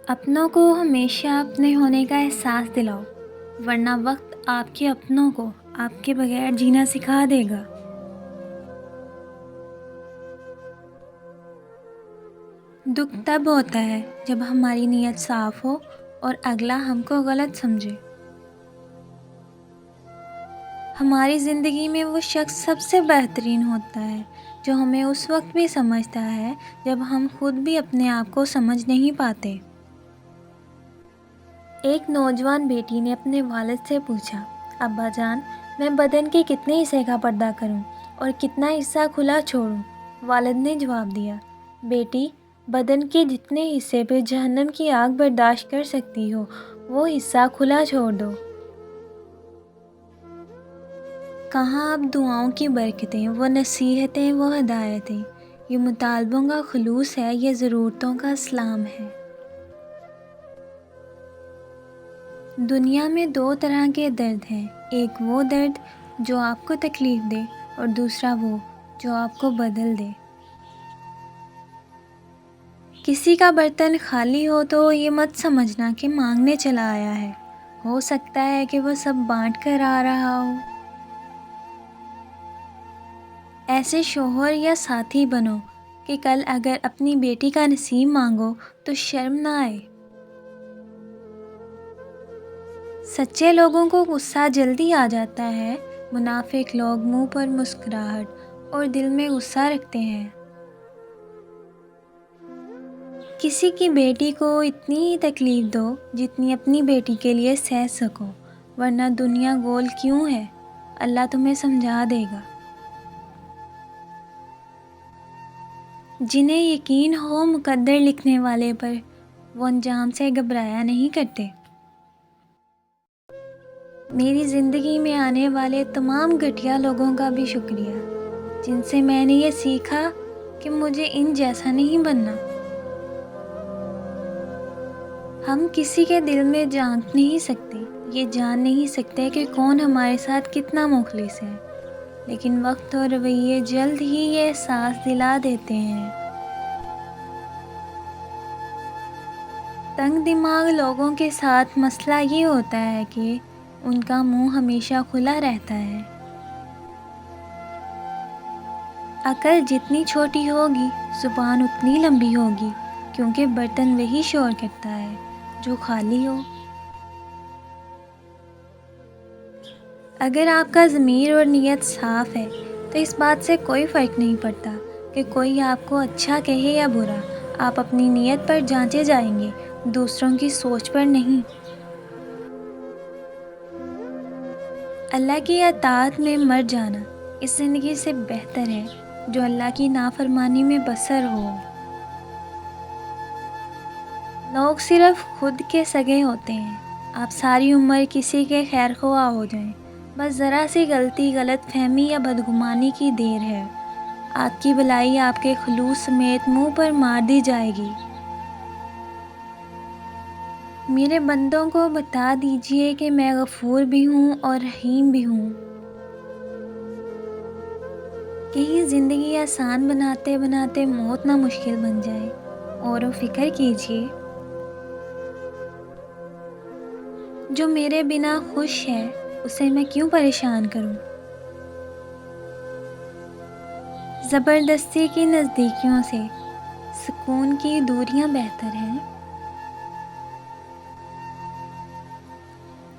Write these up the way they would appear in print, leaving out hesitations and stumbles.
اپنوں کو ہمیشہ اپنے ہونے کا احساس دلاؤ، ورنہ وقت آپ کے اپنوں کو آپ کے بغیر جینا سکھا دے گا۔ دکھ تب ہوتا ہے جب ہماری نیت صاف ہو اور اگلا ہم کو غلط سمجھے۔ ہماری زندگی میں وہ شخص سب سے بہترین ہوتا ہے جو ہمیں اس وقت بھی سمجھتا ہے جب ہم خود بھی اپنے آپ کو سمجھ نہیں پاتے۔ ایک نوجوان بیٹی نے اپنے والد سے پوچھا، ابا جان، میں بدن کے کتنے حصے کا پردہ کروں اور کتنا حصہ کھلا چھوڑوں؟ والد نے جواب دیا، بیٹی، بدن کے جتنے حصے پہ جہنم کی آگ برداشت کر سکتی ہو وہ حصہ کھلا چھوڑ دو۔ کہاں اب دعاؤں کی برکتیں، وہ نصیحتیں، وہ ہدایتیں، یہ مطالبوں کا خلوص ہے، یہ ضرورتوں کا اسلام ہے۔ دنیا میں دو طرح کے درد ہیں، ایک وہ درد جو آپ کو تکلیف دے اور دوسرا وہ جو آپ کو بدل دے۔ کسی کا برتن خالی ہو تو یہ مت سمجھنا کہ مانگنے چلا آیا ہے، ہو سکتا ہے کہ وہ سب بانٹ کر آ رہا ہو۔ ایسے شوہر یا ساتھی بنو کہ کل اگر اپنی بیٹی کا نصیب مانگو تو شرم نہ آئے۔ سچے لوگوں کو غصہ جلدی آ جاتا ہے، منافق لوگ منہ پر مسکراہٹ اور دل میں غصہ رکھتے ہیں۔ کسی کی بیٹی کو اتنی ہی تکلیف دو جتنی اپنی بیٹی کے لیے سہ سکو، ورنہ دنیا گول کیوں ہے، اللہ تمہیں سمجھا دے گا۔ جنہیں یقین ہو مقدر لکھنے والے پر، وہ انجام سے گھبرایا نہیں کرتے۔ میری زندگی میں آنے والے تمام گھٹیا لوگوں کا بھی شکریہ، جن سے میں نے یہ سیکھا کہ مجھے ان جیسا نہیں بننا۔ ہم کسی کے دل میں جھانک نہیں سکتے، یہ جان نہیں سکتے کہ کون ہمارے ساتھ کتنا مخلص ہے، لیکن وقت اور رویے جلد ہی یہ احساس دلا دیتے ہیں۔ تنگ دماغ لوگوں کے ساتھ مسئلہ یہ ہوتا ہے کہ ان کا منہ ہمیشہ کھلا رہتا ہے۔ عقل جتنی چھوٹی ہوگی زبان اتنی لمبی ہوگی، کیونکہ برتن وہی شور کرتا ہے جو خالی ہو۔ اگر آپ کا ضمیر اور نیت صاف ہے تو اس بات سے کوئی فرق نہیں پڑتا کہ کوئی آپ کو اچھا کہے یا برا، آپ اپنی نیت پر جانچے جائیں گے، دوسروں کی سوچ پر نہیں۔ اللہ کی اطاعت میں مر جانا اس زندگی سے بہتر ہے جو اللہ کی نافرمانی میں بسر ہو۔ لوگ صرف خود کے سگے ہوتے ہیں، آپ ساری عمر کسی کے خیر خواہ ہو جائیں، بس ذرا سی غلطی، غلط فہمی یا بدگمانی کی دیر ہے، آپ کی بلائی آپ کے خلوص سمیت منہ پر مار دی جائے گی۔ میرے بندوں کو بتا دیجئے کہ میں غفور بھی ہوں اور رحیم بھی ہوں۔ کہیں زندگی آسان بناتے بناتے موت نہ مشکل بن جائے، اور فکر کیجئے جو میرے بنا خوش ہے اسے میں کیوں پریشان کروں۔ زبردستی کی نزدیکیوں سے سکون کی دوریاں بہتر ہیں۔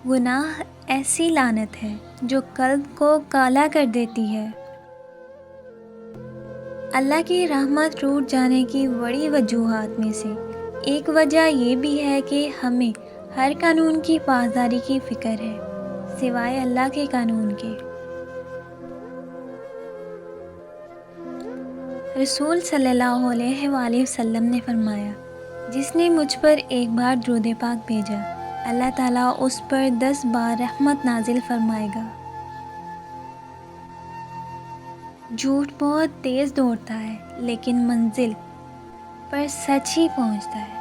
گناہ ایسی لعنت ہے جو قلب کو کالا کر دیتی ہے۔ اللہ کی رحمت ٹوٹ جانے کی بڑی وجوہات میں سے ایک وجہ یہ بھی ہے کہ ہمیں ہر قانون کی پاسداری کی فکر ہے، سوائے اللہ کے قانون کے۔ رسول صلی اللہ علیہ وآلہ وسلم نے فرمایا، جس نے مجھ پر ایک بار درود پاک بھیجا، اللہ تعالیٰ اس پر 10 بار رحمت نازل فرمائے گا۔ جھوٹ بہت تیز دوڑتا ہے لیکن منزل پر سچ ہی پہنچتا ہے۔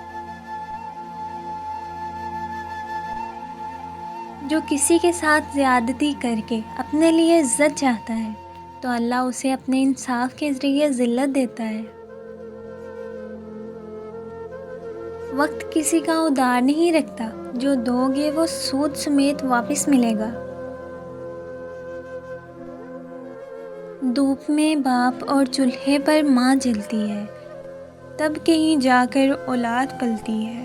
جو کسی کے ساتھ زیادتی کر کے اپنے لیے عزت چاہتا ہے تو اللہ اسے اپنے انصاف کے ذریعے ذلت دیتا ہے۔ وقت کسی کا ادار نہیں رکھتا، جو دو گے وہ سود سمیت واپس ملے گا۔ دھوپ میں باپ اور چولہے پر ماں جلتی ہے، تب کہیں جا کر اولاد پلتی ہے۔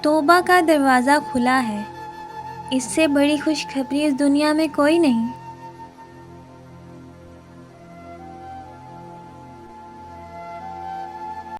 توبہ کا دروازہ کھلا ہے، اس سے بڑی خوشخبری اس دنیا میں کوئی نہیں۔